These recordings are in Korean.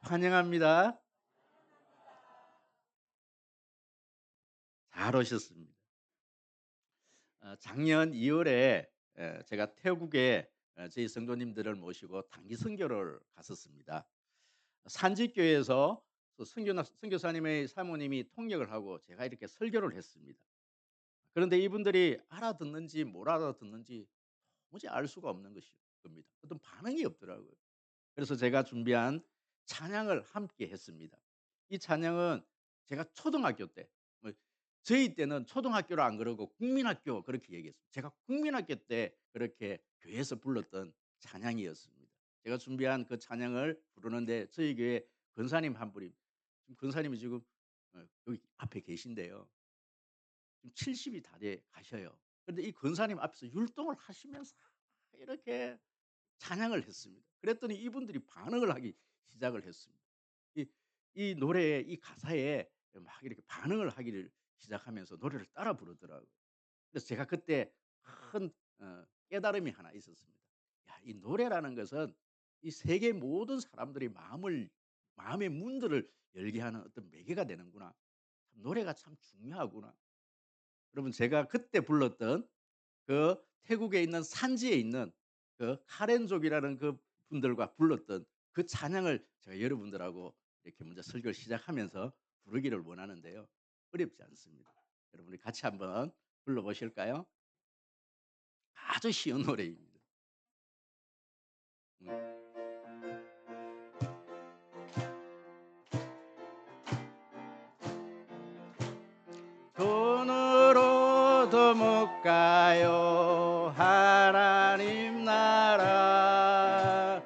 환영합니다. 잘 오셨습니다. 작년 2 월에 제가 태국에 저희 성도님들을 모시고 단기 선교를 갔었습니다. 산지교회에서 그 선교사님의 사모님이 통역을 하고 제가 이렇게 설교를 했습니다. 그런데 이분들이 알아듣는지 못 알아듣는지 도무지 알 수가 없는 것이 겁니다. 어떤 반응이 없더라고요. 그래서 제가 준비한 찬양을 함께 했습니다. 이 찬양은 제가 초등학교 때, 뭐 저희 때는 초등학교를 안 그러고 국민학교 그렇게 얘기했어요. 제가 국민학교 때 그렇게 교회에서 불렀던 찬양이었습니다. 제가 준비한 그 찬양을 부르는데 저희 교회 권사님 한 분이, 지금 권사님이 지금 여기 앞에 계신데요. 지금 70이 다 돼 가셔요. 그런데 이 권사님 앞에서 율동을 하시면서 이렇게 찬양을 했습니다. 그랬더니 이분들이 반응을 하기 시작을 했습니다. 이 이 노래에 이 가사에 막 이렇게 반응을 하기를 시작하면서 노래를 따라 부르더라고요. 그래서 제가 그때 큰 깨달음이 하나 있었습니다. 야, 이 노래라는 것은 이 세계 모든 사람들이 마음의 문들을 열게 하는 어떤 매개가 되는구나. 참 노래가 참 중요하구나. 여러분, 제가 그때 불렀던 그 태국에 있는 산지에 있는 그 카렌족이라는 그 분들과 불렀던 그 찬양을 제가 여러분들하고 이렇게 먼저 설교를 시작하면서 부르기를 원하는데요. 어렵지 않습니다. 여러분이 같이 한번 불러 보실까요? 아주 쉬운 노래입니다. 음. 돈으로도 못 가요 하나님 나라,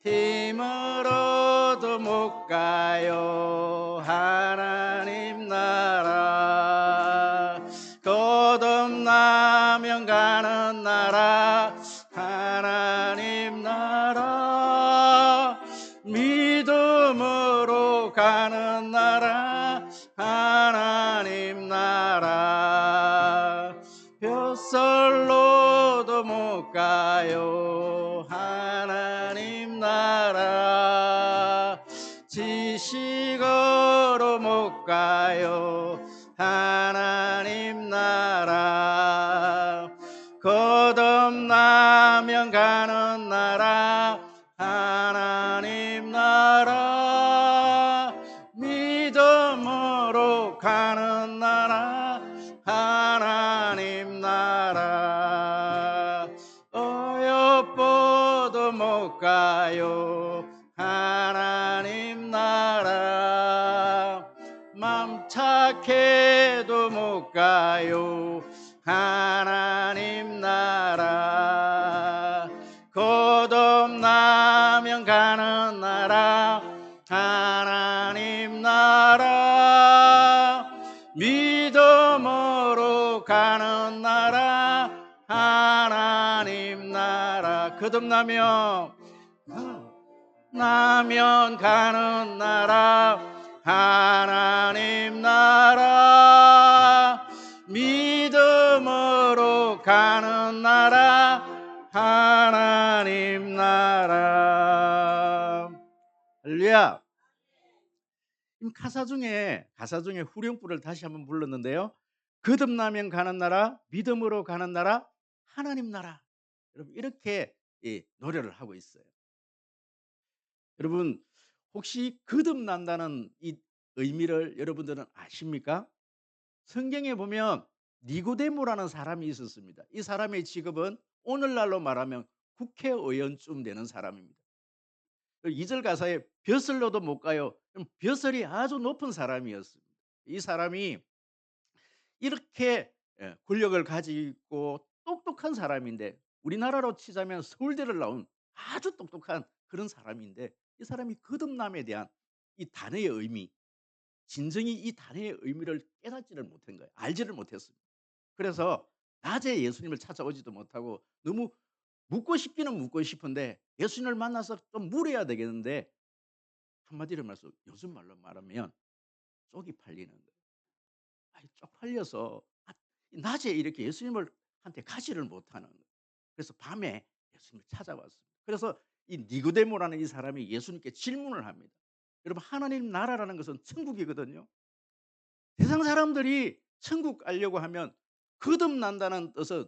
힘으로도 못 가요 하나님 나라, 거듭나면 가는 나라 하나님 나라, 믿음으로 가는 나라 하나님 나라, 벼슬로도 못 가요 하나님 나라, 지식으로 못 가요 하나님 나라, 거듭나면 가는 나라 하나님 나라, 믿음으로 가는 나라 하나님 나라, 어여뻐도 못 가요 하나님 나라, 맘 착해도 못 가요 하나님 나라, 거듭나면 가는 나라 하나님 나라, 믿음으로 가는 나라 하나님 나라, 거듭나면 가는 나라 하나님 나라, 믿음으로 가는 나라 하나님 나라. 할렐루야. 지금 가사 중에 후렴구를 다시 한번 불렀는데요. 거듭나면 가는 나라, 믿음으로 가는 나라, 하나님 나라. 여러분, 이렇게 노래를 하고 있어요. 여러분, 혹시 거듭난다는 이 의미를 여러분들은 아십니까? 성경에 보면 니고데모라는 사람이 있었습니다. 이 사람의 직업은 오늘날로 말하면 국회의원쯤 되는 사람입니다. 2절 가사에 벼슬로도 못 가요. 그럼 벼슬이 아주 높은 사람이었습니다. 이 사람이 이렇게 권력을 가지고 똑똑한 사람인데, 우리나라로 치자면 서울대를 나온 아주 똑똑한 그런 사람인데, 이 사람이 거듭남에 대한 이 단어의 의미, 진정이 이 단어의 의미를 깨닫지를 못한 거예요. 알지를 못했습니다. 그래서 낮에 예수님을 찾아오지도 못하고, 너무 묻고 싶기는 묻고 싶은데 예수님을 만나서 좀 물어야 되겠는데, 한마디로 말해서 요즘 말로 말하면 쪽이 팔리는 거예요. 쪽팔려서 낮에 이렇게 예수님을 한테 가지를 못하는 거예요. 그래서 밤에 예수님을 찾아왔습니다. 그래서 이 니고데모라는 이 사람이 예수님께 질문을 합니다. 여러분 하나님 나라라는 것은 천국이거든요. 세상 사람들이 천국 가려고 하면 거듭난다는 뜻은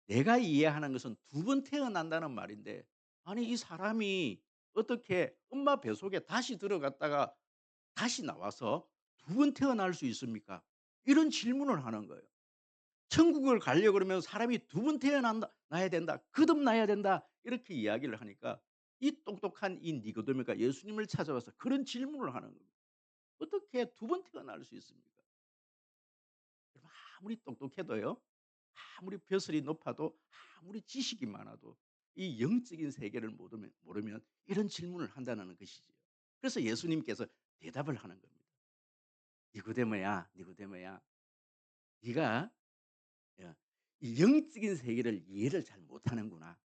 내가 이해하는 것은 두 번 태어난다는 말인데 아니 이 사람이 어떻게 엄마 뱃속에 다시 들어갔다가 다시 나와서 두 번 태어날 수 있습니까? 이런 질문을 하는 거예요. 천국을 가려고 그러면 사람이 두 번 태어난다 나야 된다. 거듭나야 된다. 이렇게 이야기를 하니까 이 똑똑한 이 니고데모가 예수님을 찾아와서 그런 질문을 하는 겁니다. 어떻게 두 번 태어날 수 있습니까? 여러분 아무리 똑똑해도요. 아무리 벼슬이 높아도 아무리 지식이 많아도 이 영적인 세계를 모르면 이런 질문을 한다는 것이지요. 그래서 예수님께서 대답을 하는 겁니다. "니고데모야, 니고데모야. 네가 어 이 영적인 세계를 이해를 잘 못하는구나.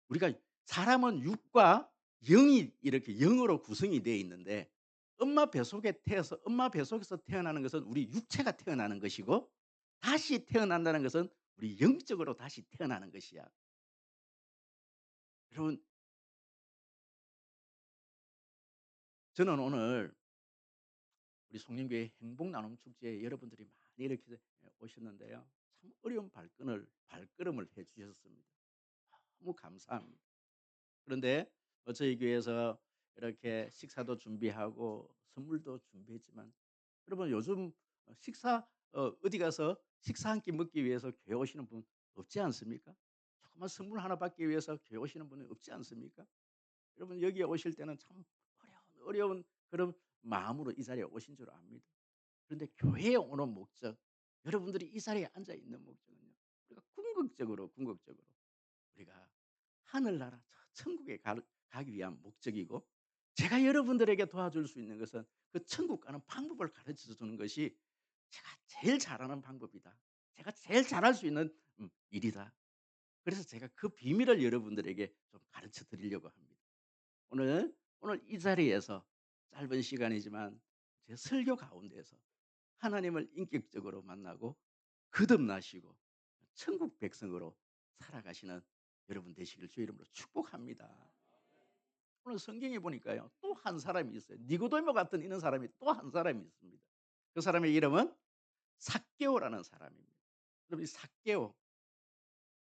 우리가 사람은 육과 영이 이렇게 영으로 구성이 되어 있는데 엄마 뱃속에서 태어나는 것은 우리 육체가 태어나는 것이고 다시 태어난다는 것은 우리 영적으로 다시 태어나는 것이야. 여러분 저는 오늘 우리 송림교회 행복 나눔 축제에 여러분들이 많이 이렇게 오셨는데요. 참 어려운 발걸음을 해 주셨습니다. 너무 감사합니다. 그런데 저희 교회에서 이렇게 식사도 준비하고 선물도 준비했지만 여러분 요즘 식사 어디 가서 식사 한 끼 먹기 위해서 교회 오시는 분 없지 않습니까? 조그만 선물 하나 받기 위해서 교회 오시는 분이 없지 않습니까? 여러분 여기에 오실 때는 참 어려운 그런 마음으로 이 자리에 오신 줄 압니다. 그런데 교회에 오는 목적, 여러분들이 이 자리에 앉아 있는 목적은요. 우리가 궁극적으로 우리가 하늘나라 저 천국에 가기 위한 목적이고 제가 여러분들에게 도와줄 수 있는 것은 그 천국 가는 방법을 가르쳐 주는 것이 제가 제일 잘하는 방법이다. 제가 제일 잘할 수 있는 일이다. 그래서 제가 그 비밀을 여러분들에게 좀 가르쳐 드리려고 합니다. 오늘 이 자리에서 짧은 시간이지만 제 설교 가운데에서 하나님을 인격적으로 만나고 거듭나시고 천국 백성으로 살아가시는 여러분 되시길 주의 이름으로 축복합니다. 오늘 성경에 보니까요. 또 한 사람이 있어요. 니고데모 같은 이런 사람이 또 한 사람이 있습니다. 그 사람의 이름은 삭개오라는 사람입니다. 여러분 이 삭개오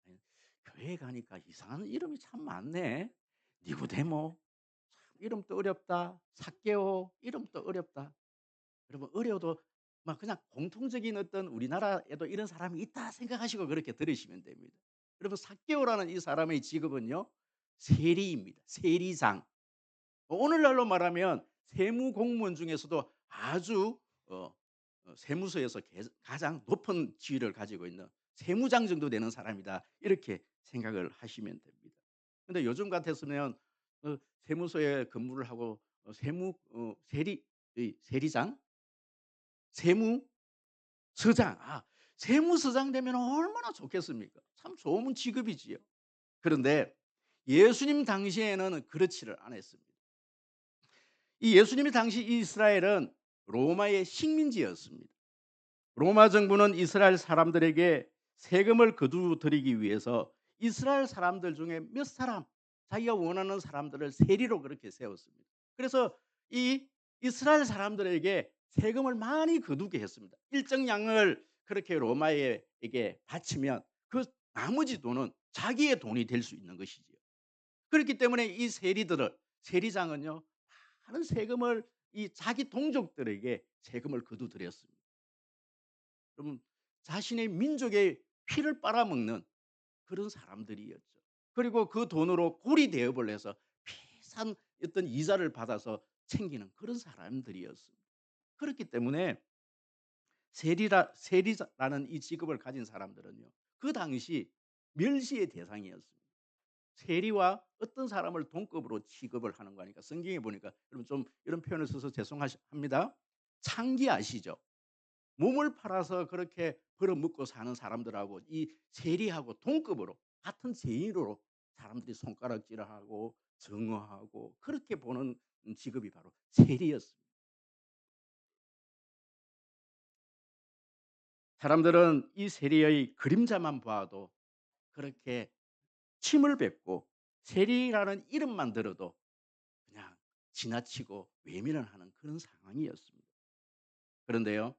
아니, 교회 가니까 이상한 이름이 참 많네. 니고데모 참 이름도 어렵다. 삭개오 이름도 어렵다. 여러분 어려도 막 그냥 공통적인 어떤 우리나라에도 이런 사람이 있다 생각하시고 그렇게 들으시면 됩니다. 여러분 삭개오라는 이 사람의 직업은요. 세리입니다. 세리장. 오늘날로 말하면 세무 공무원 중에서도 아주 세무서에서 가장 높은 지위를 가지고 있는 세무장 정도 되는 사람이다. 이렇게 생각을 하시면 됩니다. 근데 요즘 같았으면 세무서에 근무를 하고 세무 세리 이 세리장, 세무서장 세무서장 되면 얼마나 좋겠습니까? 참 좋은 직업이지요. 그런데 예수님 당시에는 그렇지를 않았습니다. 이 예수님이 당시 이스라엘은 로마의 식민지였습니다. 로마 정부는 이스라엘 사람들에게 세금을 거두드리기 위해서 이스라엘 사람들 중에 몇 사람 자기가 원하는 사람들을 세리로 그렇게 세웠습니다. 그래서 이 이스라엘 사람들에게 세금을 많이 거두게 했습니다. 일정 양을 그렇게 로마에게 바치면 그 나머지 돈은 자기의 돈이 될 수 있는 것이지요. 그렇기 때문에 이 세리장은요. 많은 세금을 이 자기 동족들에게 세금을 거두드렸습니다. 그러면 자신의 민족의 피를 빨아먹는 그런 사람들이었죠. 그리고 그 돈으로 고리 대업을 해서 비싼 어떤 이자를 받아서 챙기는 그런 사람들이었습니다. 그렇기 때문에 세리라는 이 직업을 가진 사람들은요. 그 당시 멸시의 대상이었습니다. 세리와 어떤 사람을 동급으로 취급을 하는 거니까 성경에 보니까 여러분 좀 이런 표현을 써서 죄송합니다. 창기 아시죠? 몸을 팔아서 그렇게 벌어먹고 사는 사람들하고 이 세리하고 동급으로 같은 죄인으로 사람들이 손가락질을 하고 증오하고 그렇게 보는 직업이 바로 세리였습니다. 사람들은 이 세리의 그림자만 봐도 그렇게 침을 뱉고 세리라는 이름만 들어도 그냥 지나치고 외면을 하는 그런 상황이었습니다. 그런데요.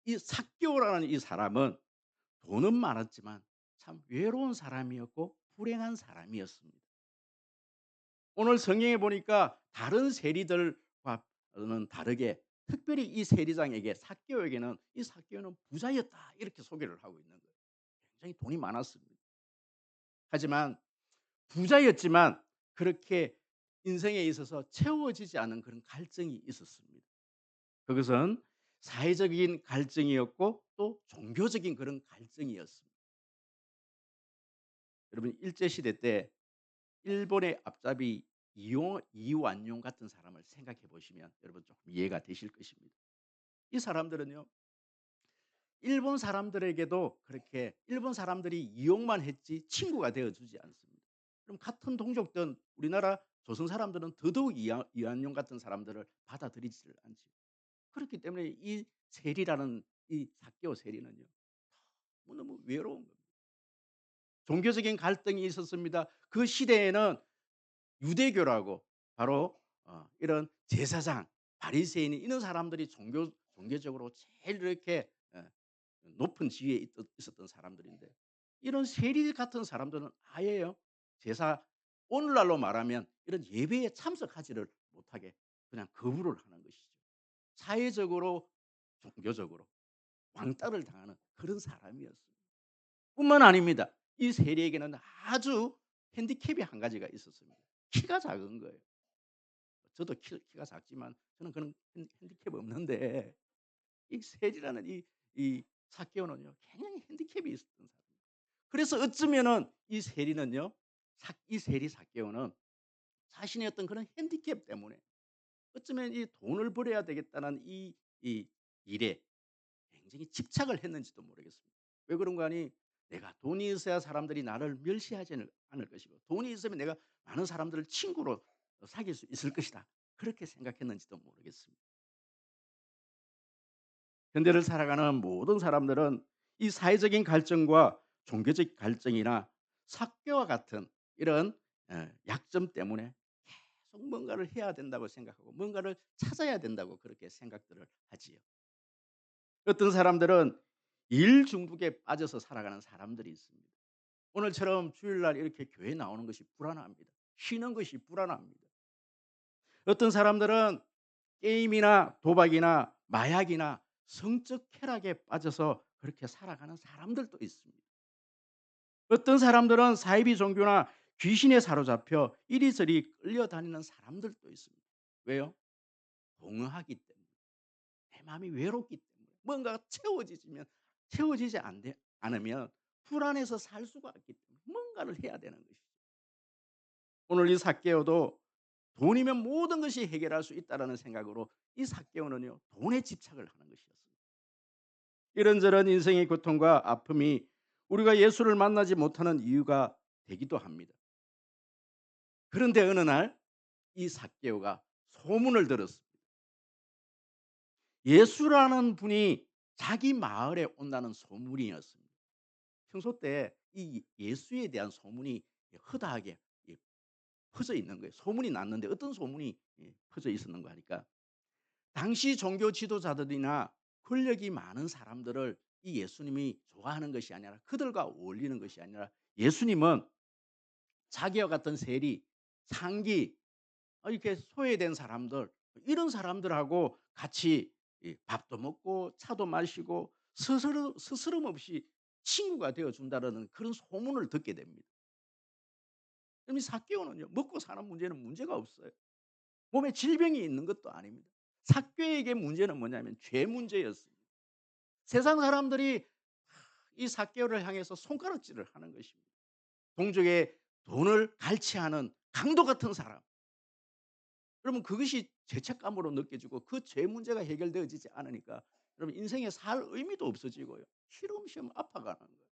이 삭개오라는 이 사람은 돈은 많았지만 참 외로운 사람이었고 불행한 사람이었습니다. 오늘 성경에 보니까 다른 세리들과는 다르게 특별히 이 세리장에게 삭개오에게는 이 삭개오는 부자였다 이렇게 소개를 하고 있는 거예요. 굉장히 돈이 많았습니다. 하지만 부자였지만 그렇게 인생에 있어서 채워지지 않은 그런 갈증이 있었습니다. 그것은 사회적인 갈증이었고 또 종교적인 그런 갈증이었습니다. 여러분 일제 시대 때 일본의 앞잡이 이완용 같은 사람을 생각해 보시면 여러분 조금 이해가 되실 것입니다. 이 사람들은요. 일본 사람들에게도 그렇게 일본 사람들이 이용만 했지 친구가 되어 주지 않습니다. 그럼 같은 동족된 우리나라 조선 사람들은 더더욱 이완용 같은 사람들을 받아들이지를 않지요. 그렇기 때문에 이 세리라는 이 사개오 세리는요. 너무 외로운 겁니다. 종교적인 갈등이 있었습니다. 그 시대에는 유대교라고 바로 이런 제사장, 바리새인 이런 사람들이 종교적으로 제일 이렇게 높은 지위에 있었던 사람들인데 이런 세리 같은 사람들은 아예요. 제사 오늘날로 말하면 이런 예배에 참석하지를 못하게 그냥 거부를 하는 것이죠. 사회적으로 종교적으로 왕따를 당하는 그런 사람이었습니다. 뿐만 아닙니다. 이 세리에게는 아주 핸디캡이 한 가지가 있었습니다. 키가 작은 거예요. 저도 키가 작지만 저는 그런 핸디캡 없는데 이 세리라는 이 삭개오는요 굉장히 핸디캡이 있었던 사람이에요. 그래서 어쩌면은 이 세리는요 이 세리 삭개오는 자신의 어떤 그런 핸디캡 때문에 어쩌면 이 돈을 벌어야 되겠다는 이 일에 굉장히 집착을 했는지도 모르겠습니다. 왜 그런가 하니 내가 돈이 있어야 사람들이 나를 멸시하지 않을 것이고 돈이 있으면 내가 많은 사람들을 친구로 사귈 수 있을 것이다. 그렇게 생각했는지도 모르겠습니다. 현대를 살아가는 모든 사람들은 이 사회적인 갈증과 종교적 갈증이나 사교와 같은 이런 약점 때문에 계속 뭔가를 해야 된다고 생각하고 뭔가를 찾아야 된다고 그렇게 생각들을 하지요. 어떤 사람들은 일 중독에 빠져서 살아가는 사람들이 있습니다. 오늘처럼 주일날 이렇게 교회 나오는 것이 불안합니다. 쉬는 것이 불안합니다. 어떤 사람들은 게임이나 도박이나 마약이나 성적 쾌락에 빠져서 그렇게 살아가는 사람들도 있습니다. 어떤 사람들은 사이비 종교나 귀신에 사로잡혀 이리저리 끌려다니는 사람들도 있습니다. 왜요? 공허하기 때문에. 내 마음이 외롭기 때문에. 뭔가가 채워지지 않으면 불안해서 살 수가 없기 때문에 뭔가를 해야 되는 것이죠. 오늘 이 삭개오도 돈이면 모든 것이 해결할 수 있다라는 생각으로 이 삭개오는요 돈에 집착을 하는 것이었습니다. 이런저런 인생의 고통과 아픔이 우리가 예수를 만나지 못하는 이유가 되기도 합니다. 그런데 어느 날 이 삭개오가 소문을 들었습니다. 예수라는 분이 자기 마을에 온다는 소문이었습니다. 평소 때 이 예수에 대한 소문이 허다하게 퍼져 있는 거예요. 소문이 났는데 어떤 소문이 퍼져 있었는가 하니까 당시 종교 지도자들이나 권력이 많은 사람들을 이 예수님이 좋아하는 것이 아니라 그들과 어울리는 것이 아니라 예수님은 자기와 같은 세리, 상기 이렇게 소외된 사람들 이런 사람들하고 같이 밥도 먹고 차도 마시고 스스럼 없이 친구가 되어 준다라는 그런 소문을 듣게 됩니다. 그럼 이 삭개오는요 먹고 사는 문제는 문제가 없어요. 몸에 질병이 있는 것도 아닙니다. 삭개에게 문제는 뭐냐면 죄 문제였습니다. 세상 사람들이 이 삭개오를 향해서 손가락질을 하는 것입니다. 동족의 돈을 갈취하는 강도 같은 사람. 그러면 그것이 죄책감으로 느껴지고 그 죄 문제가 해결되어지지 않으니까 여러분 인생에 살 의미도 없어지고요. 쉬엄쉬엄 아파가는 거예요.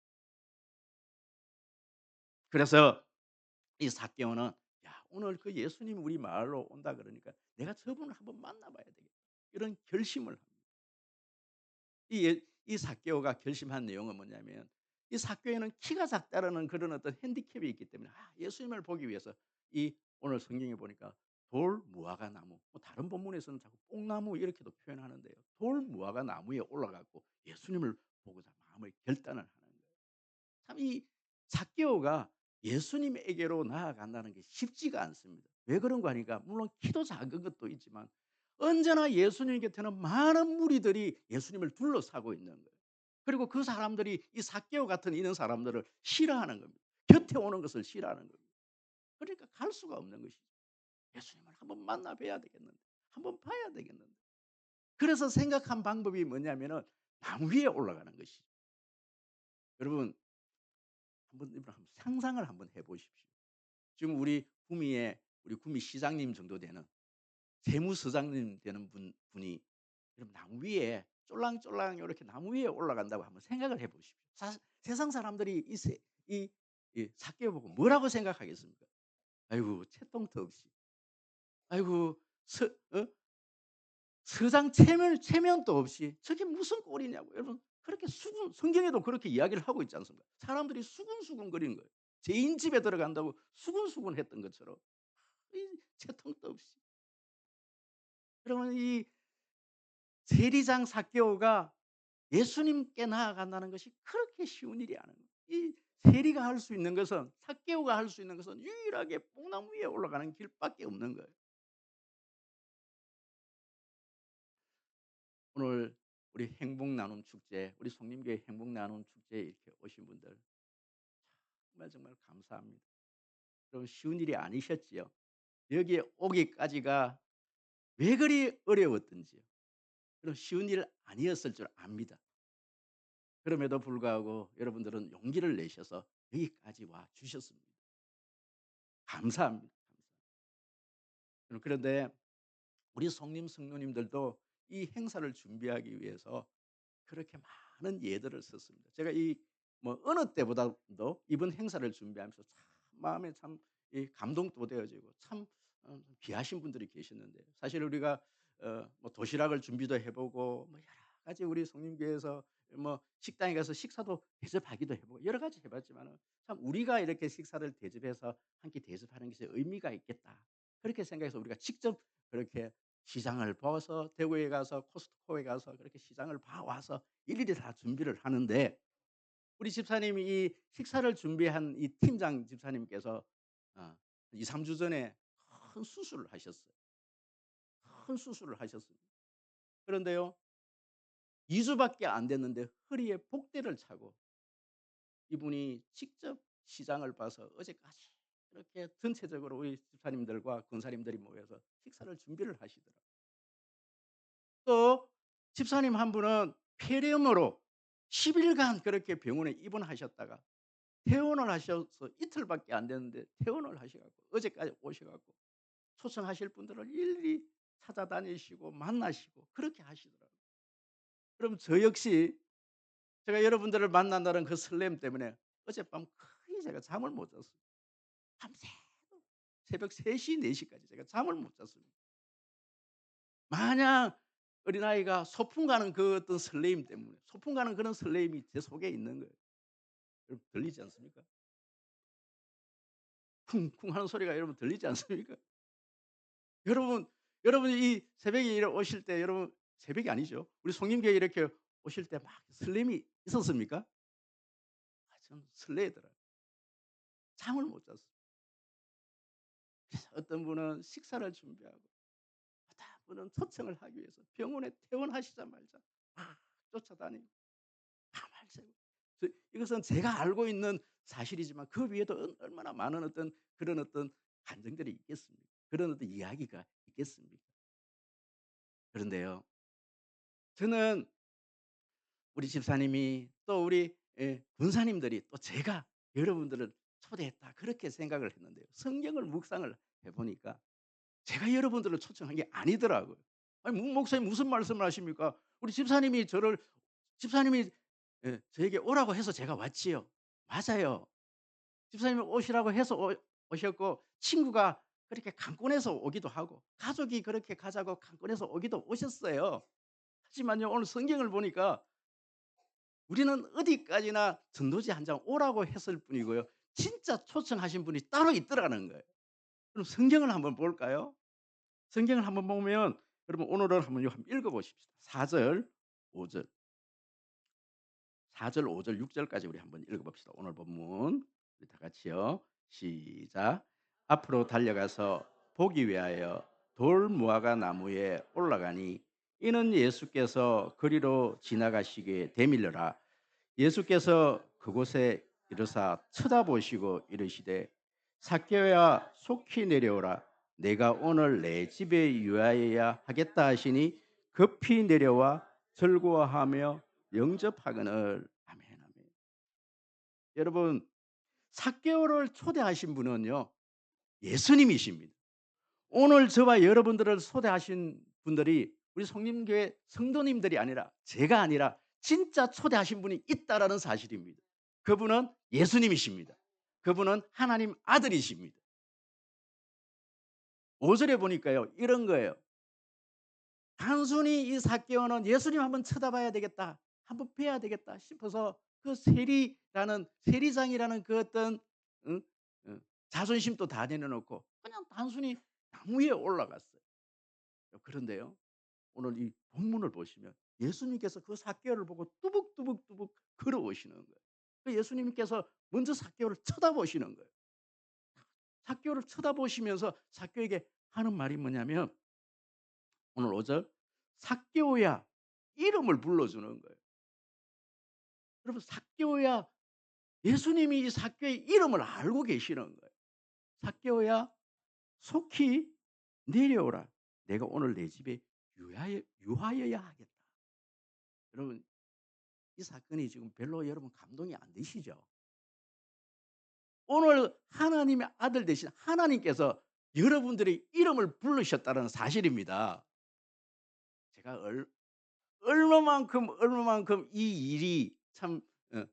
그래서 이 삭개오는 야 오늘 그 예수님이 우리 마을로 온다 그러니까 내가 저분을 한번 만나봐야 되겠다. 이런 결심을 합니다. 이 삭개오가 결심한 내용은 뭐냐면 이 삭개오는 키가 작다라는 그런 어떤 핸디캡이 있기 때문에 예수님을 보기 위해서 이 오늘 성경에 보니까 돌 무화과 나무, 뭐 다른 본문에서는 자꾸 뽕나무 이렇게도 표현하는데요. 돌 무화과 나무에 올라 갖고 예수님을 보고자 마음을 결단을 하는 거예요. 참 이 삭개오가 예수님에게로 나아간다는 게 쉽지가 않습니다. 왜 그런가 하니까 물론 키도 작은 것도 있지만 언제나 예수님 곁에는 많은 무리들이 예수님을 둘러싸고 있는 거예요. 그리고 그 사람들이 이 삭개오 같은 이런 사람들을 싫어하는 겁니다. 곁에 오는 것을 싫어하는 겁니다. 그러니까 갈 수가 없는 것이죠. 예수님을 한번 만나 뵈야 되겠는데, 한번 봐야 되겠는데. 그래서 생각한 방법이 뭐냐면은 나무 위에 올라가는 것이죠. 여러분 한번 상상을 한번 해 보십시오. 지금 우리 구미 시장님 정도 되는 재무서장님 되는 분이 여러분 나무 위에 쫄랑쫄랑 요렇게 나무 위에 올라간다고 한번 생각을 해 보십시오. 세상 사람들이 이 삭개오 보고 뭐라고 생각하겠습니까? 아이고 채통도 없이. 아이고 서장 체면도 없이 저게 무슨 꼴이냐고. 여러분 그렇게 성경에도 그렇게 이야기를 하고 있지 않습니까? 사람들이 수군수군거리는 거예요. 죄인 집에 들어간다고 수군수군했던 것처럼 이 채통도 없이. 그러면 이 세리장 삭개오가 예수님께 나아간다는 것이 그렇게 쉬운 일이 아닌 거예요. 이 세리가 할 수 있는 것은 삭개오가 할 수 있는 것은 유일하게 뽕나무 위에 올라가는 길밖에 없는 거예요. 오늘 우리 행복 나눔 축제, 우리 성림교회 행복 나눔 축제에 이렇게 오신 분들 정말 정말 감사합니다. 여러분 쉬운 일이 아니셨지요. 여기에 오기까지가 왜 그리 어려웠던지요. 그런 쉬운 일 아니었을 줄 압니다. 그럼에도 불구하고 여러분들은 용기를 내셔서 여기까지 와 주셨습니다. 감사합니다. 그런데 우리 성림 성도님들도 이 행사를 준비하기 위해서 그렇게 많은 예들을 썼습니다. 제가 이 뭐 어느 때보다도 이번 행사를 준비하면서 참 마음에 참 이 감동도 되어지고 참 귀하신 분들이 계셨는데 사실 우리가 뭐 도시락을 준비도 해 보고 뭐 여러 가지 우리 성림교회에서 뭐 식당에 가서 식사도 대접하기도 해 보고 여러 가지 해 봤지만은 참 '우리가 이렇게 식사를 대접해서 한 끼 대접하는 것에 의미가 있겠다.' 그렇게 생각해서 우리가 직접 그렇게 시장을 봐서 대구에 가서 코스트코에 가서 그렇게 시장을 봐 와서 일일이 다 준비를 하는데 우리 집사님이 이 식사를 준비한 이 팀장 집사님께서 2-3주 전에 큰 수술을 하셨어요. 큰 수술을 하셨습니다. 그런데요 2 주밖에 안 됐는데 허리에 복대를 차고 이분이 직접 시장을 봐서 어제까지 이렇게 전체적으로 우리 집사님들과 권사님들이 모여서 식사를 준비를 하시더라고요. 또 집사님 한 분은 폐렴으로 10 일간 그렇게 병원에 입원하셨다가 퇴원을 하셔서 이틀밖에 안 됐는데 퇴원을 하셔 갖고 어제까지 오셔 갖고 초청하실 분들을 일일이 찾아다니시고 만나시고 그렇게 하시더라고요. 그럼 저 역시 제가 여러분들을 만난다는 그 설렘 때문에 어젯밤 거의 제가 잠을 못 잤어요. 밤새도록 새벽 3 시, 4 시까지 제가 잠을 못 잤습니다. 마냥 어린아이가 소풍 가는 그 어떤 설레임 때문에 소풍 가는 그런 설레임이 제 속에 있는 거예요. 여러분 들리지 않습니까? 쿵쿵 하는 소리가 여러분 들리지 않습니까? 여러분 여러분이 이 새벽에 이렇게 오실 때 여러분 새벽이 아니죠. 우리 송림교회 이렇게 오실 때 막 설렘이 있었습니까? 저는 설레더라고요. 잠을 못 잤어요. 그래서 어떤 분은 식사를 준비하고 어떤 분은 초청을 하기 위해서 병원에 퇴원하시자마자 막 쫓아다니고 밤을 새고 이것은 제가 알고 있는 사실이지만 그 위에도 얼마나 많은 어떤 그런 어떤 감정들이 있겠습니까? 그런 어떤 이야기가 있겠습니까? 그런데요. 저는 우리 집사님이 또 우리 권사님들이 또 제가 여러분들을 초대했다 그렇게 생각을 했는데요. 성경을 묵상을 해 보니까 제가 여러분들을 초청한 게 아니더라고요. 아니 목사님 무슨 말씀을 하십니까? 우리 집사님이 저에게 오라고 해서 제가 왔지요. 맞아요. 집사님이 오시라고 해서 오셨고 친구가 그렇게 강권해서 오기도 하고 가족이 그렇게 가자고 강권해서 오기도 오셨어요. 하지만요 오늘 성경을 보니까 우리는 어디까지나 전도지 한 장 오라고 했을 뿐이고요. 진짜 초청하신 분이 따로 있더라는 거예요. 그럼 성경을 한번 볼까요? 성경을 한번 보면 여러분 오늘은 한번 읽어 보십시다. 4 절, 5 절. 4 절, 5 절, 6 절까지 우리 한번 읽어 봅시다. 오늘 본문 우리 다 같이요. 시작. 앞으로 달려가서 보기 위하여 돌 무화과 나무에 올라가니 이는 예수께서 그리로 지나가시기에 대밀러라. 예수께서 그곳에 이르사 쳐다보시고 이르시되 삭개오야 속히 내려오라. 내가 오늘 내 집에 유하여야 하겠다 하시니 급히 내려와 즐거워하며 영접하거늘. 아멘, 아멘. 여러분, 삭개오를 초대하신 분은요, 예수님이십니다. 오늘 저와 여러분들을 초대하신 분들이 우리 성림교회 성도님들이 아니라 제가 아니라 진짜 초대하신 분이 있다라는 사실입니다. 그분은 예수님이십니다. 그분은 하나님 아들이십니다. 5 절에 보니까요. 이런 거예요. 단순히 이 삭개오는 '예수님 한번 쳐다봐야 되겠다. 한번 뵈야 되겠다.' 싶어서 그 세리장이라는 그 어떤 응? 자존심도 다 내려놓고 그냥 단순히 나무 위에 올라갔어요. 그런데요. 오늘 이 본문을 보시면 예수님께서 그 삭개오를 보고 뚜벅뚜벅뚜벅 걸어오시는 거예요. 그 예수님께서 먼저 삭개오를 쳐다보시는 거예요. 삭개오를 쳐다보시면서 삭개오에게 하는 말이 뭐냐면 오늘 5 절 "삭개오야." 이름을 불러주는 거예요. 여러분 삭개오야 예수님이 이 삭개오의 이름을 알고 계시는 거예요. "삭개오야 속히 내려오라. 내가 오늘 내 집에 유하여야 하겠다." 여러분 이 사건이 지금 별로 여러분 감동이 안 되시죠? 오늘 하나님의 아들 되신 하나님께서 여러분들의 이름을 부르셨다는 사실입니다. 제가 얼마만큼 이 일이 참 어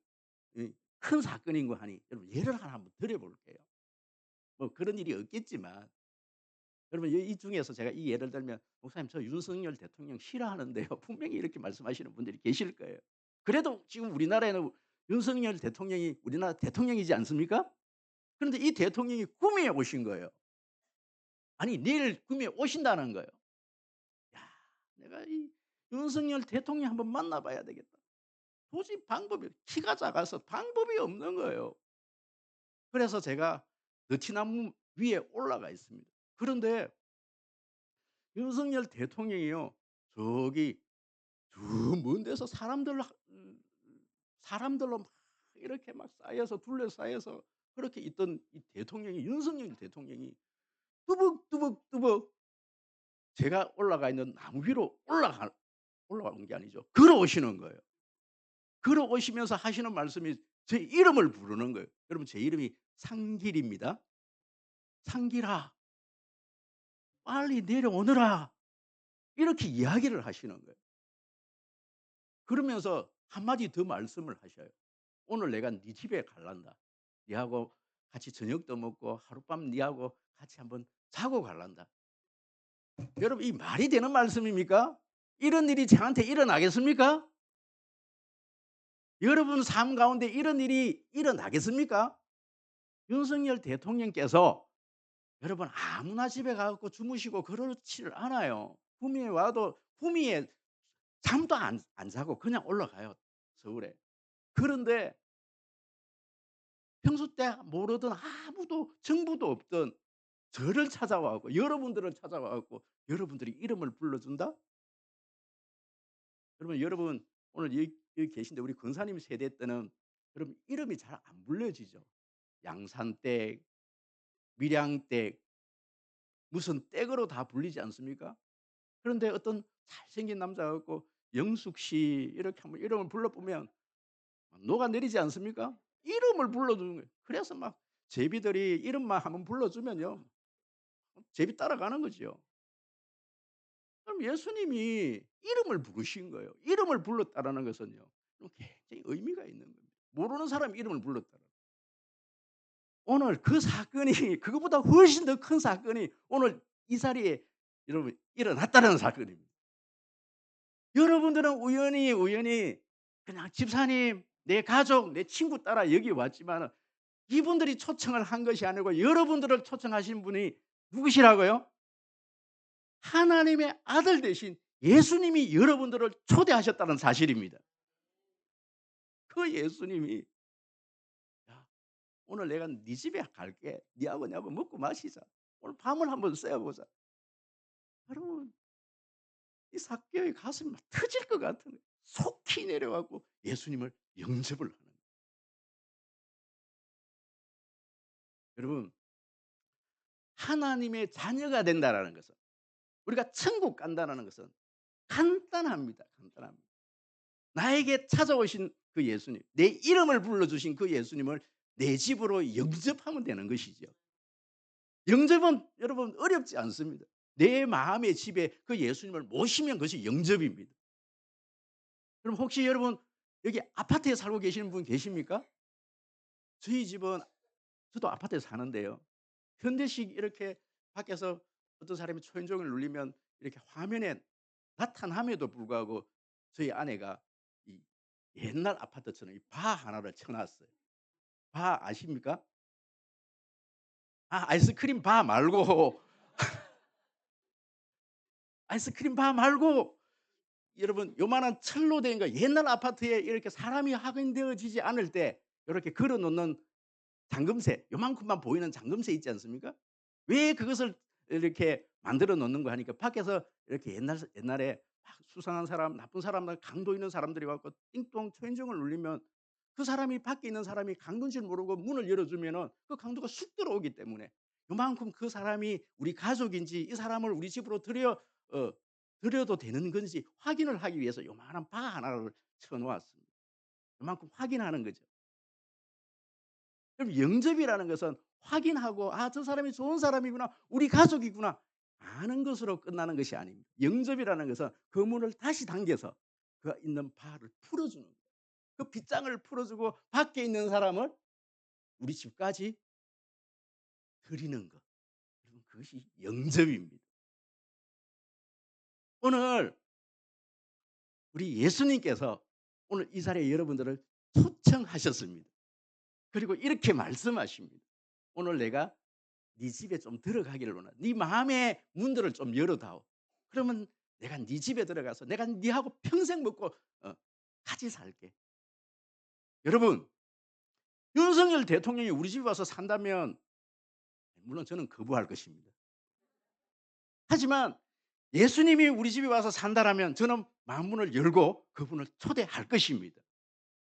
큰 사건인 거 하니 여러분 예를 하나 한번 드려 볼게요. 뭐 그런 일이 없겠지만 여러분 이 중에서 제가 이 예를 들면 "목사님 저 윤석열 대통령 싫어하는데요." 분명히 이렇게 말씀하시는 분들이 계실 거예요. 그래도 지금 우리나라에는 윤석열 대통령이 우리나라 대통령이지 않습니까? 그런데 이 대통령이 꿈에 오신 거예요. 아니 내일 꿈에 오신다는 거예요. 야 내가 이 윤석열 대통령 한번 만나 봐야 되겠다. 도저히 방법이 키가 작아서 방법이 없는 거예요. 그래서 제가 느티나무 위에 올라가 있습니다. 그런데 윤석열 대통령이요. 저기 저 먼 데서 사람들로 막 이렇게 막 쌓여서 둘러싸여서 그렇게 있던 이 대통령이 윤석열 대통령이 뚜벅뚜벅뚜벅 제가 올라가 있는 나무 위로 올라온 게 아니죠. 걸어오시는 거예요. 걸어오시면서 하시는 말씀이 제 이름을 부르는 거예요. 여러분 제 이름이 상길입니다. "상길아 빨리 내려오너라." 이렇게 이야기를 하시는 거예요. 그러면서 한마디 더 말씀을 하셔요. "오늘 내가 네 집에 갈란다. 네하고 같이 저녁도 먹고 하룻밤 네하고 같이 한번 자고 갈란다." 여러분 이 말이 되는 말씀입니까? 이런 일이 저한테 일어나겠습니까? 여러분 삶 가운데 이런 일이 일어나겠습니까? 윤석열 대통령께서 여러분 아무나 집에 가 갖고 주무시고 그렇지를 않아요. 구미에 와도 구미에 잠도 안 자고 그냥 올라가요, 서울에. 그런데 평소 때 모르던 아무도 정부도 없던 저를 찾아와 갖고 여러분들을 찾아와 갖고 여러분들이 이름을 불러준다? 그러면 여러분 오늘 여기 계신데 우리 권사님 세대 때는 여러분 이름이 잘 안 불려지죠. 양산댁, 밀양댁 무슨 댁으로 다 불리지 않습니까? 그런데 어떤 잘생긴 남자 갖고 영숙 씨 이렇게 한번 이름을 불러보면 녹아내리지 않습니까? 이름을 불러주는 거예요. 그래서 막 제비들이 이름만 한번 불러주면요. 제비 따라가는 거죠. 그럼 예수님이 이름을 부르신 거예요. 이름을 불렀다라는 것은요. 굉장히 의미가 있는 겁니다. 모르는 사람 이름을 불렀다라. 오늘 그 사건이 그거보다 훨씬 더 큰 사건이 오늘 이 자리에 여러분 일어났다는 사건입니다. 여러분들은 우연히 그냥 집사님, 내 가족, 내 친구 따라 여기 왔지만은 이분들이 초청을 한 것이 아니고 여러분들을 초청하신 분이 누구시라고요? 하나님의 아들 되신 예수님이 여러분들을 초대하셨다는 사실입니다. 그 예수님이 "야, 오늘 내가 네 집에 갈게. 네하고 내하고 먹고 마시자. 오늘 밤을 한번 새워 보자." 여러분, 이 삭개오의 가슴이 막 터질 것 같은 거예요. 속히 내려 갖고 예수님을 영접을 하는 거예요. 여러분, 하나님의 자녀가 된다라는 것은, 우리가 천국 간다라는 것은 간단합니다. 간단합니다. 나에게 찾아오신 그 예수님, 내 이름을 불러 주신 그 예수님을 내 집으로 영접하면 되는 것이죠. 영접은 여러분 어렵지 않습니다. 내 마음의 집에 그 예수님을 모시면 그것이 영접입니다. 그럼 혹시 여러분 여기 아파트에 살고 계시는 분 계십니까? 저희 집은, 저도 아파트에 사는데요. 현대식 이렇게 밖에서 어떤 사람이 초인종을 눌리면 이렇게 화면에 나타남에도 불구하고 저희 아내가 이 옛날 아파트처럼 이 바 하나를 쳐 놨어요. 바 아십니까? 아, 아이스크림 바 말고 아이스크림 바 말고 여러분 요만한 철로 된 거, 옛날 아파트에 이렇게 사람이 확인되어지지 않을 때 요렇게 걸어 놓는 잠금새, 요만큼만 보이는 잠금새 있지 않습니까? 왜 그것을 이렇게 만들어 놓는가 하니까 밖에서 이렇게 옛날에 막 수상한 사람, 나쁜 사람들, 강도 있는 사람들이 와 갖고 띵동 초인종을 눌리면 그 사람이, 밖에 있는 사람이 강도인 줄 모르고 문을 열어 주면은 그 강도가 쑥 들어오기 때문에 요만큼 그 사람이 우리 가족인지, 이 사람을 우리 집으로 어 들여도 되는 건지 확인을 하기 위해서 요만한 바 하나를 쳐 놓았습니다. 요만큼 확인하는 거죠. 그럼 영접이라는 것은 확인하고 '아, 저 사람이 좋은 사람이구나. 우리 가족이구나.' 아는 것으로 끝나는 것이 아닙니다. 영접이라는 것은 그 문을 다시 당겨서 그 있는 바를 풀어 주는 거예요. 그 빗장을 풀어 주고 밖에 있는 사람을 우리 집까지 들이는 것. 여러분, 그것이 영접입니다. 오늘 우리 예수님께서 오늘 이 자리에 여러분들을 초청하셨습니다. 그리고 이렇게 말씀하십니다. "오늘 내가 네 집에 좀 들어가기를 원한다. 네 마음의 문들을 좀 열어다오. 그러면 내가 네 집에 들어가서 내가 네하고 평생 먹고 같이 살게." 여러분, 윤석열 대통령이 우리 집에 와서 산다면 물론 저는 거부할 것입니다. 하지만 예수님이 우리 집에 와서 산다라면 저는 마음문을 열고 그분을 초대할 것입니다.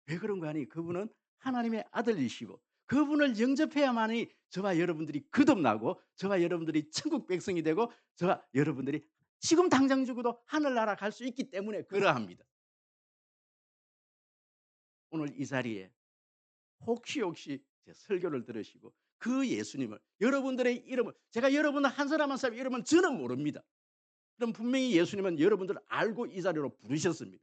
왜 그런가 하니 그분은 하나님의 아들이시고 그분을 영접해야만이 저와 여러분들이 거듭나고 저와 여러분들이 천국 백성이 되고 저와 여러분들이 지금 당장 죽어도 하늘나라 갈 수 있기 때문에 그러합니다. 오늘 이 자리에 혹시 제 설교를 들으시고 그 예수님을, 여러분들의 이름을, 제가 여러분을 한 사람 한 사람 이름은 저는 모릅니다. 그럼 분명히 예수님은 여러분들을 알고 이 자리로 부르셨습니다.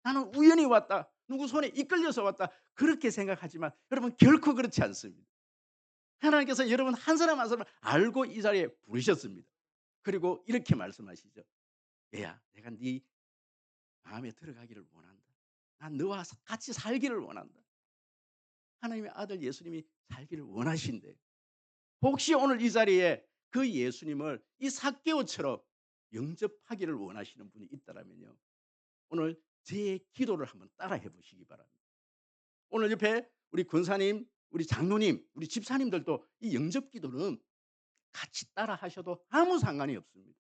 나는 우연히 왔다, 누구 손에 이끌려서 왔다, 그렇게 생각하지만 여러분 결코 그렇지 않습니다. 하나님께서 여러분 한 사람 한 사람을 알고 이 자리에 부르셨습니다. 그리고 이렇게 말씀하시죠. "얘야, 내가 네 마음에 들어가기를 원한다. 난 너와 같이 살기를 원한다." 하나님의 아들 예수님이 살기를 원하신대. 혹시 오늘 이 자리에 그 예수님을 이 삭개오처럼 영접하기를 원하시는 분이 있다라면요, 오늘 제 기도를 한번 따라해 보시기 바랍니다. 오늘 옆에 우리 권사님, 우리 장로님, 우리 집사님들도 이 영접 기도는 같이 따라 하셔도 아무 상관이 없습니다.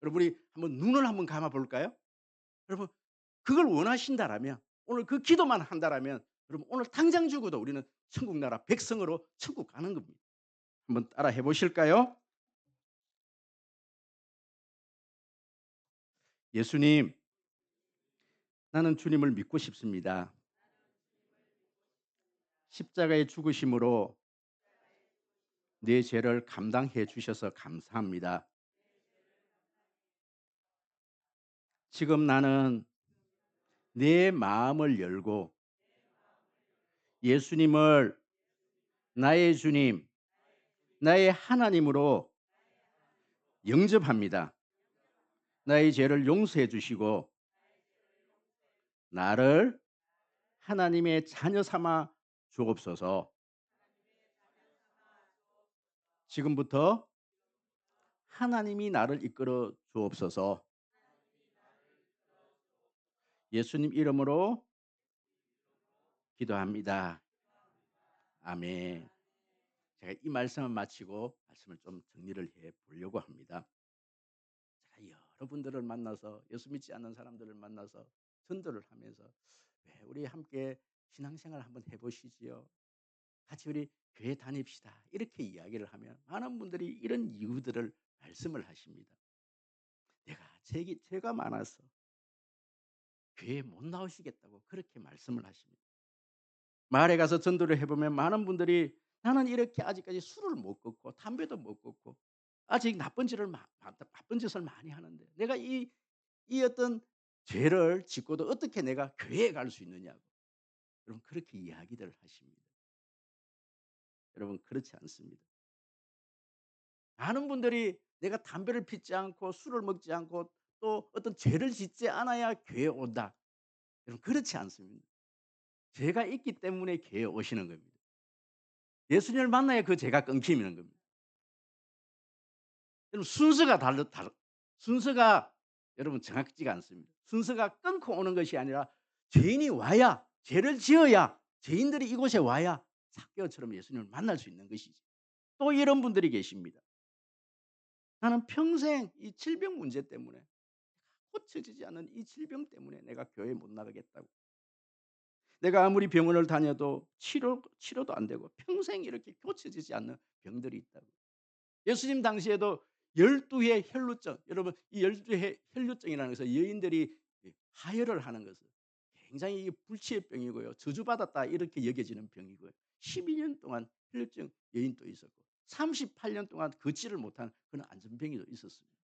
여러분, 우리 한번 눈을 한번 감아 볼까요? 여러분, 그걸 원하신다라면, 오늘 그 기도만 한다라면 여러분 오늘 당장 죽어도 우리는 천국 나라 백성으로 천국 가는 겁니다. 한번 따라 해 보실까요? "예수님, 나는 주님을 믿고 싶습니다. 십자가의 죽으심으로 내 죄를 감당해 주셔서 감사합니다. 지금 나는 내 마음을 열고 예수님을 나의 주님, 나의 하나님으로 영접합니다. 나의 죄를 용서해 주시고 나를 하나님의 자녀 삼아 주옵소서. 지금부터 하나님이 나를 이끌어 주옵소서. 예수님 이름으로 기도합니다. 아멘. 제가 이 말씀을 마치고 말씀을 좀 정리를 해 보려고 합니다. 제가 여러분들을 만나서 예수 믿지 않는 사람들을 만나서 전도를 하면서 "왜 우리 함께 신앙생활 한번 해 보시지요. 같이 우리 교회 다닙시다." 이렇게 이야기를 하면 많은 분들이 이런 이유들을 말씀을 하십니다. 죄가 많아서 교회에 못 나오시겠다고 그렇게 말씀을 하십니다. 마을에 가서 전도를 해 보면 많은 분들이 "나는 이렇게 아직까지 술을 못 끊고 담배도 못 끊고 아직 나쁜 짓을 많이 하는데 내가 이 어떤 죄를 짓고도 어떻게 내가 교회에 갈 수 있느냐고." 여러분 그렇게 이야기들을 하십니다. 여러분 그렇지 않습니다. 많은 분들이 내가 담배를 피지 않고 술을 먹지 않고 또 어떤 죄를 짓지 않아야 교회에 온다. 여러분 그렇지 않습니다. 죄가 있기 때문에 교회에 오시는 겁니다. 예수님을 만나야 그 죄가 끊기는 겁니다. 여러분 순서가 여러분 정확지가 않습니다. 순서가 끊고 오는 것이 아니라 죄인이 와야 죄를 지어야 죄인들이 이곳에 와야 삭개오처럼 예수님을 만날 수 있는 것이지. 또 이런 분들이 계십니다. 나는 평생 이 질병 문제 때문에 고쳐지지 않는 이 질병 때문에 내가 교회 못 나가겠다고. 내가 아무리 병원을 다녀도 치료도 안 되고 평생 이렇게 고쳐지지 않는 병들이 있다고. 예수님 당시에도 12의 혈루증, 여러분 이 12의 혈루증이라는 것은 여인들이 하혈을 하는 것은 굉장히 불치의 병이고요. 저주받았다 이렇게 여겨지는 병이고요. 12년 동안 혈루증 여인도 있었고 38년 동안 걷지를 못한 그런 안전병이도 있었습니다.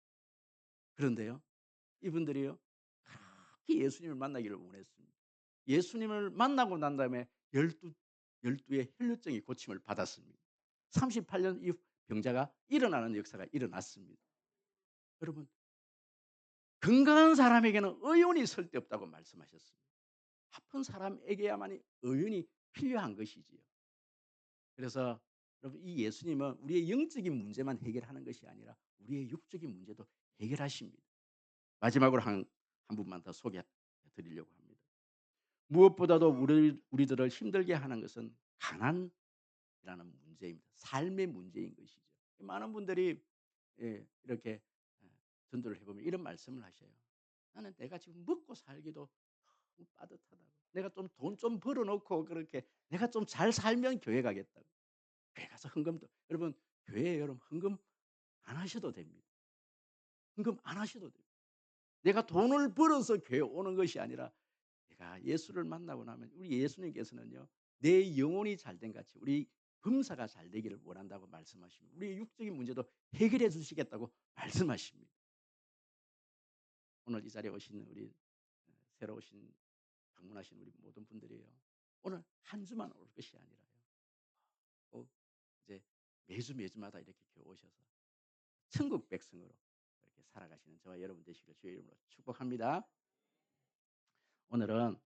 그런데요. 이분들이요. 그렇게 예수님을 만나기를 원했습니다. 예수님을 만나고 난 다음에 12의 혈루증이 고침을 받았습니다. 38년 이후 병자가 일어나는 역사가 일어났습니다. 여러분 건강한 사람에게는 의원이 쓸데없다고 말씀하셨습니다. 아픈 사람에게야만이 의원이 필요한 것이지요. 그래서 여러분 이 예수님은 우리의 영적인 문제만 해결하는 것이 아니라 우리의 육적인 문제도 해결하십니다. 마지막으로 한 분만 더 소개해 드리려고 합니다. 무엇보다도 우리들을 힘들게 하는 것은 가난이라는 문제입니다. 삶의 문제인 것이죠. 많은 분들이 이렇게 전도를 해 보면 이런 말씀을 하셔요. "나는 내가 지금 먹고 살기도 너무 빠듯하다고. 내가 좀 돈 좀 벌어 놓고 그렇게 내가 좀 잘 살면 교회 가겠다고." 교회 가서 헌금도 여러분 교회에 여러분 헌금 안 하셔도 됩니다. 헌금 안 하셔도 돼요. 내가 돈을 벌어서 교회 오는 것이 아니라 내가 예수를 만나고 나면 우리 예수님께서는요. 내 영혼이 잘된 같이 우리 범사가 잘 되기를 원한다고 말씀하십니다. 우리의 육적인 문제도 해결해 주시겠다고 말씀하십니다. 오늘 이 자리에 오신 우리 새로 오신 방문하신 우리 모든 분들이요. 오늘 한 주만 올 것이 아니라요. 꼭 이제 매주마다 이렇게 교회 오셔서 천국 백성으로 이렇게 살아가시는 저와 여러분 되시기를 주의 이름으로 축복합니다. 오늘은